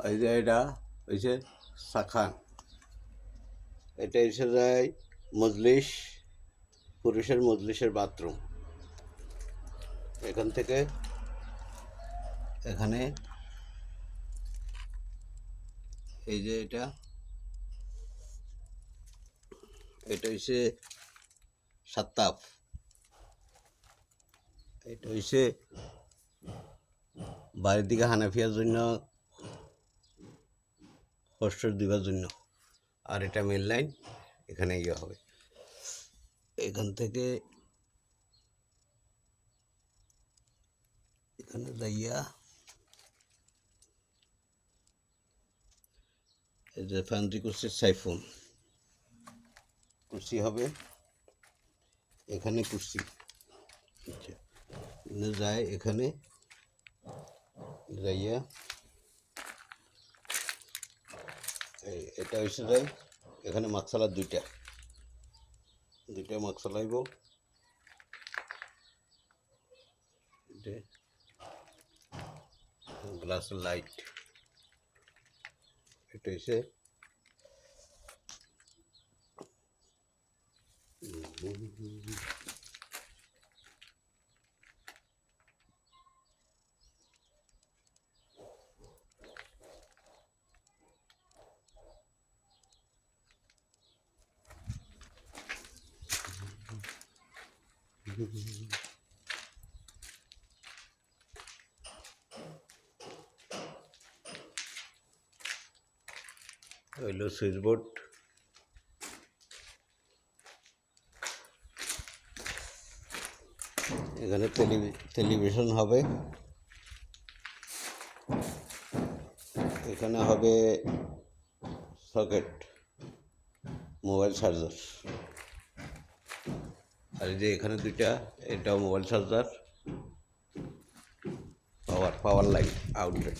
এই যে এটা হয়েছে শাখান, এটা এসে যায় মজলিস, পুরুষের মজলিসের বাথরুম। এখান থেকে এখানে এই যে এটা হচ্ছে সাত্তাফ, এটা হচ্ছে বাইরের দিকে হানাফিয়ার জন্য, হোস্টেল দিবার জন্য। আর এটা মেন লাইন, এখানে ইয়ে হবে। এখান থেকে এখানে যাইয়া এই যে ফ্যান্সি কুর্সির সাইফোন, কুর্সি হবে এখানে, কুর্সি যায় এখানে যাইয়া এটা হচ্ছে যায় এখানে মাকসালা দুইটা মাকসালা হইব। গ্লাসের লাইট, এটা হচ্ছে হইল সুইচ বোর্ড। এখানে টেলিভিশন হবে, এখানে হবে সকেট, মোবাইল চার্জার। আর এই যে এখানে দুইটা, এটাও মোবাইল চার্জার, পাওয়ার লাইন আউটলেট।